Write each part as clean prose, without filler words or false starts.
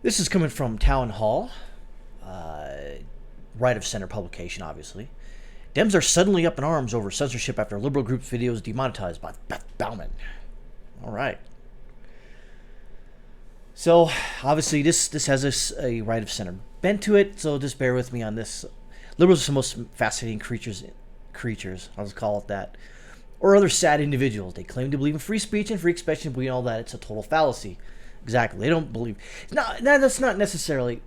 This is coming from Town Hall, right of center publication, obviously. Dems are suddenly up in arms over censorship after liberal group's videos demonetized by Beth Bauman. All right. So, obviously, this has a right of center bent to it, so just bear with me on this. Liberals are the most fascinating creatures, I'll just call it that, or other sad individuals. They claim to believe in free speech and free expression, believe all that. It's a total fallacy. Exactly. They don't believe. No, that's not necessarily.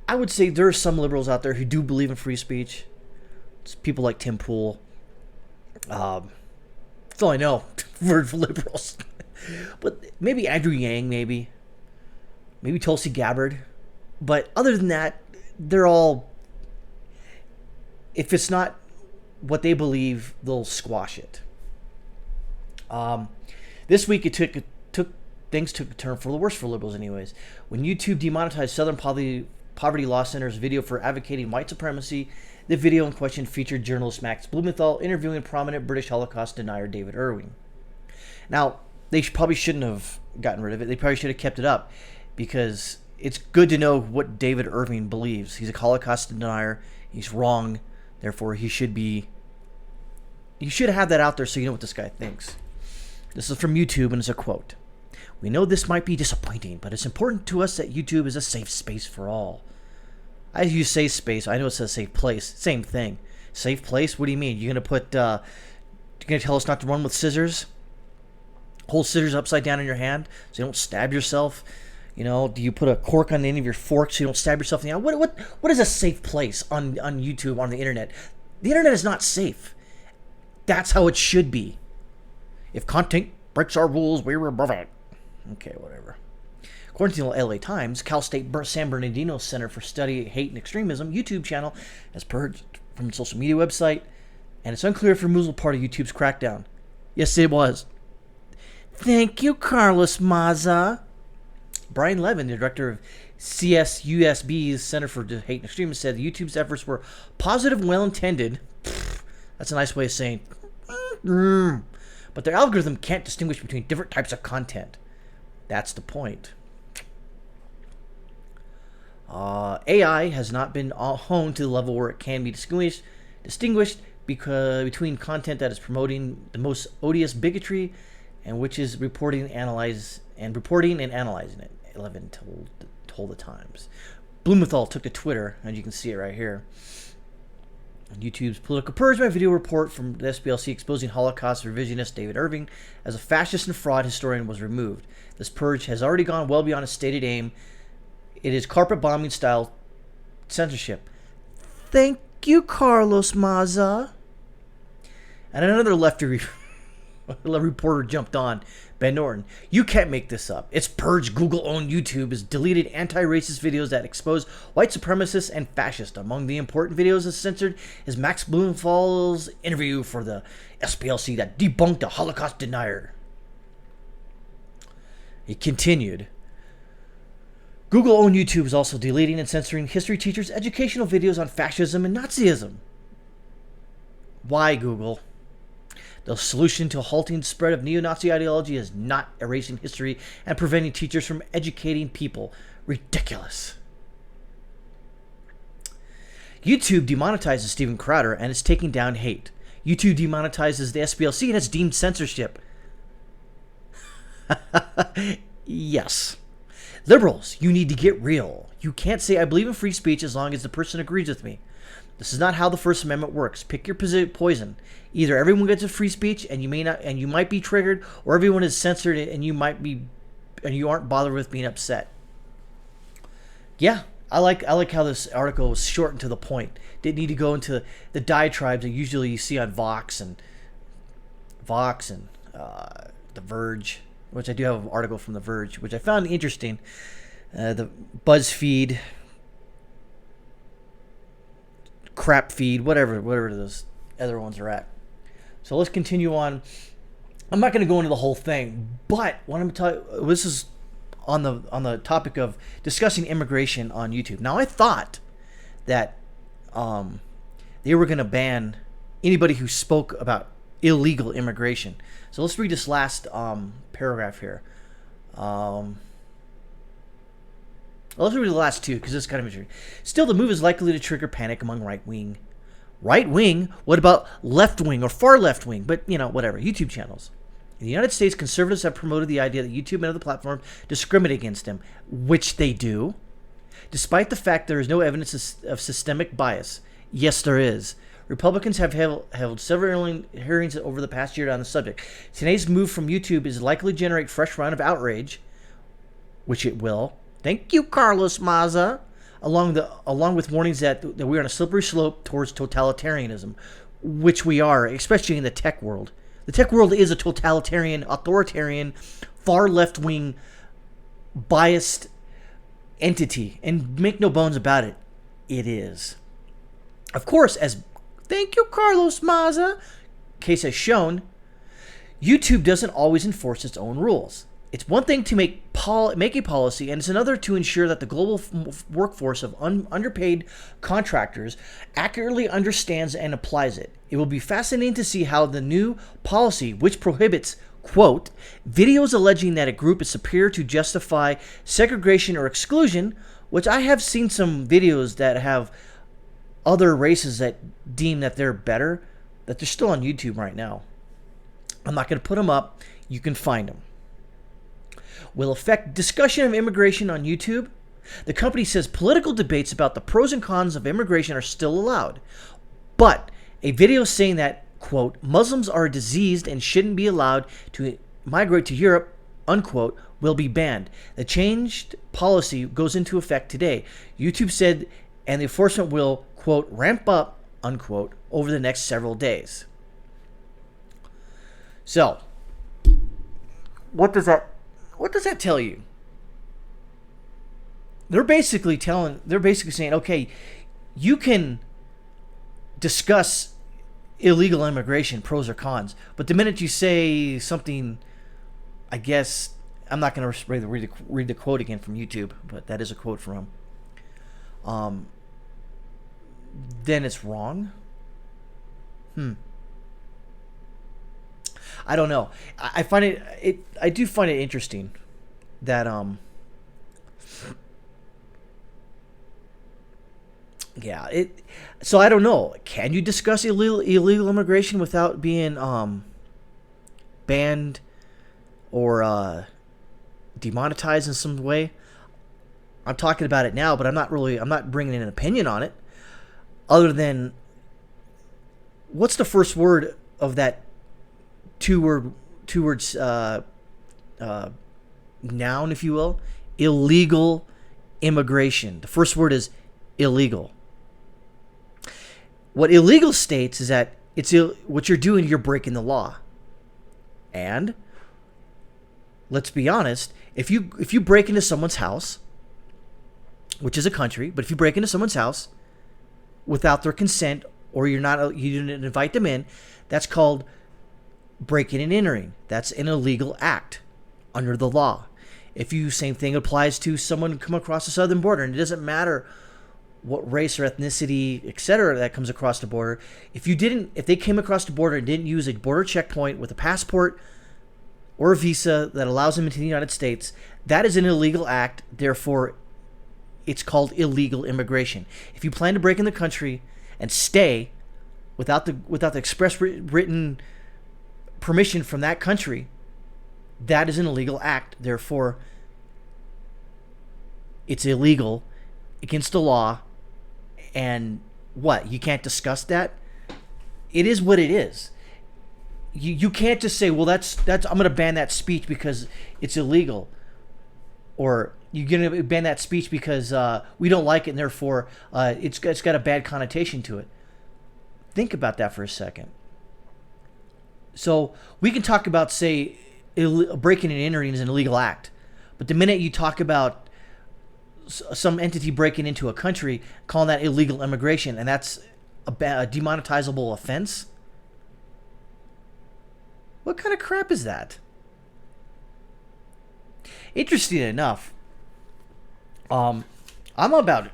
I would say there are some liberals out there who do believe in free speech. It's people like Tim Pool. That's all I know for liberals. But maybe Andrew Yang, maybe Tulsi Gabbard. But other than that, they're all, if it's not what they believe, they'll squash it. This week things took a turn for the worse for liberals anyways. When YouTube demonetized Southern Poverty Law Center's video for advocating white supremacy, the video in question featured journalist Max Blumenthal interviewing prominent British Holocaust denier David Irving. Now, they probably shouldn't have gotten rid of it. They probably should have kept it up, because it's good to know what David Irving believes. He's a Holocaust denier. He's wrong. Therefore, you should have that out there so you know what this guy thinks. This is from YouTube, and it's a quote. "We know this might be disappointing, but it's important to us that YouTube is a safe space for all." I use safe space. I know it says safe place. Same thing. Safe place? What do you mean? You're gonna tell us not to run with scissors? Hold scissors upside down in your hand so you don't stab yourself? You know, do you put a cork on the end of your fork so you don't stab yourself in the eye? What is a safe place on YouTube, on the internet? The internet is not safe. That's how it should be. If content breaks our rules, we're above it. Okay, whatever. According to the LA Times, Cal State San Bernardino Center for Study Hate and Extremism YouTube channel has purged from its social media website, and it's unclear if removal part of YouTube's crackdown. Yes, it was. Thank you, Carlos Maza. Brian Levin, the director of CSUSB's Center for Hate and Extremism, said YouTube's efforts were positive and well-intended. That's a nice way of saying, but their algorithm can't distinguish between different types of content. That's the point. AI has not been honed to the level where it can be distinguished between content that is promoting the most odious bigotry and which is reporting and analyzing it. Levin told the Times. Blumenthal took to Twitter, and you can see it right here. YouTube's political purge by video report from the SPLC exposing Holocaust revisionist David Irving as a fascist and fraud historian was removed. This purge has already gone well beyond its stated aim. It is carpet bombing style censorship. Thank you, Carlos Maza. And another lefty reporter jumped on. Ben Norton, you can't make this up. It's purged. Google-owned YouTube has deleted anti-racist videos that expose white supremacists and fascists. Among the important videos censored is Max Blumenthal's interview for the SPLC that debunked a Holocaust denier. He continued, Google-owned YouTube is also deleting and censoring history teachers' educational videos on fascism and Nazism. Why, Google? The solution to halting the spread of neo-Nazi ideology is not erasing history and preventing teachers from educating people. Ridiculous. YouTube demonetizes Steven Crowder and is taking down hate. YouTube demonetizes the SPLC and it's deemed censorship. Yes. Liberals, you need to get real. You can't say I believe in free speech as long as the person agrees with me. This is not how the First Amendment works. Pick your poison. Either everyone gets a free speech and you might be triggered, or everyone is censored and you aren't bothered with being upset. Yeah, I like how this article was short and to the point. Didn't need to go into the diatribes that usually you see on Vox and The Verge, which I do have an article from The Verge, which I found interesting. The BuzzFeed, crap feed, whatever those other ones are at. So let's continue on. I'm not going to go into the whole thing, but what I'm talking, this is on the topic of discussing immigration on YouTube. Now I thought that they were going to ban anybody who spoke about illegal immigration. So let's read this last paragraph here. Well, let's read the last two because this is kind of interesting. Still, the move is likely to trigger panic among right-wing. Right-wing? What about left-wing or far left-wing? But, whatever. YouTube channels. In the United States, conservatives have promoted the idea that YouTube and other platforms discriminate against them, which they do, despite the fact there is no evidence of systemic bias. Yes, there is. Republicans have held several hearings over the past year on the subject. Today's move from YouTube is likely to generate a fresh round of outrage, which it will. Thank you, Carlos Maza. Along with warnings that we're on a slippery slope towards totalitarianism, which we are, especially in the tech world. The tech world is a totalitarian, authoritarian, far left-wing, biased entity. And make no bones about it, it is. Of course, thank you, Carlos Maza, case has shown, YouTube doesn't always enforce its own rules. It's one thing to make a policy, and it's another to ensure that the global workforce of underpaid contractors accurately understands and applies it. It will be fascinating to see how the new policy, which prohibits, quote, videos alleging that a group is superior to justify segregation or exclusion, which I have seen some videos that have other races that deem that they're better, that they're still on YouTube right now. I'm not going to put them up. You can find them. Will affect discussion of immigration on YouTube. The company says political debates about the pros and cons of immigration are still allowed. But a video saying that, quote, Muslims are diseased and shouldn't be allowed to migrate to Europe, unquote, will be banned. The changed policy goes into effect today. YouTube said, and the enforcement will, quote, ramp up, unquote, over the next several days. So, what does that tell you? They're basically saying, okay, you can discuss illegal immigration, pros or cons, but the minute you say something, I guess, I'm not going to read the quote again from YouTube, but that is a quote from him. Then it's wrong. I don't know. I do find it interesting that so I don't know. Can you discuss illegal immigration without being banned or demonetized in some way? I'm talking about it now, but I'm not bringing in an opinion on it, other than what's the first word of that two words noun, if you will? Illegal immigration. The first word is illegal. What illegal states is that what you're doing, you're breaking the law. And let's be honest, if you break into someone's house, which is a country, but if you break into someone's house without their consent, or you didn't invite them in, that's called breaking and entering. That's an illegal act under the law. Same thing applies to someone who come across the southern border, and it doesn't matter what race or ethnicity, etc., that comes across the border. If they came across the border and didn't use a border checkpoint with a passport or a visa that allows them into the United States, that is an illegal act. Therefore, it's called illegal immigration. If you plan to break in the country and stay without the express written permission from that country, that is an illegal act. Therefore, it's illegal, against the law, and what? You can't discuss that? It is what it is. You can't just say, well, that's I'm going to ban that speech because it's illegal, or you're going to ban that speech because we don't like it, and therefore it's got a bad connotation to it. Think about that for a second. So we can talk about, say, breaking and entering is an illegal act, but the minute you talk about some entity breaking into a country, calling that illegal immigration, and that's a demonetizable offense, what kind of crap is that? Interesting enough, I'm about it.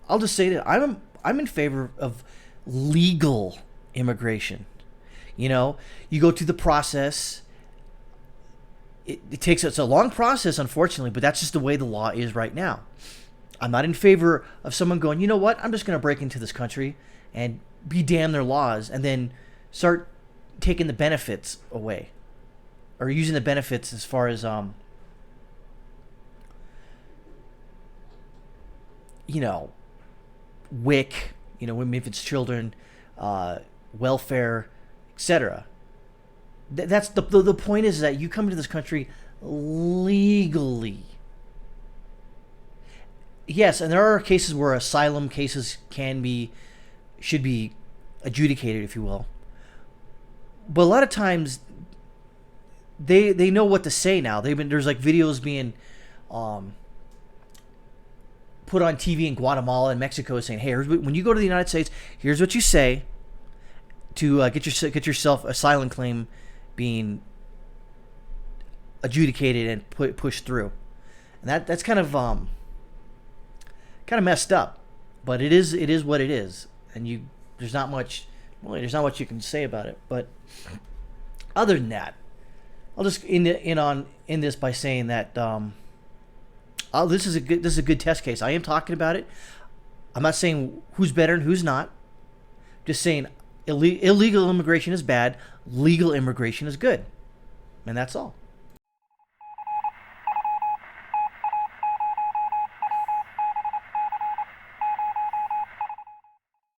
I'll just say that I'm in favor of legal immigration. You go through the process. It's a long process, unfortunately, but that's just the way the law is right now. I'm not in favor of someone going, you know what, I'm just going to break into this country and be damn their laws and then start taking the benefits away, or using the benefits as far as WIC, if it's children, welfare, etc. That's the point is that you come to this country legally. Yes, and there are cases where asylum cases should be adjudicated, if you will. But a lot of times, they know what to say now. There's like videos being put on TV in Guatemala and Mexico saying, "Hey, when you go to the United States, here's what you say to get yourself asylum claim being adjudicated and pushed through." And that's kind of messed up, but it is what it is, and there's not much you can say about it. But other than that, I'll just end this by saying that this is a good test case. I am talking about it. I'm not saying who's better and who's not. Just saying illegal immigration is bad, legal immigration is good, and that's all.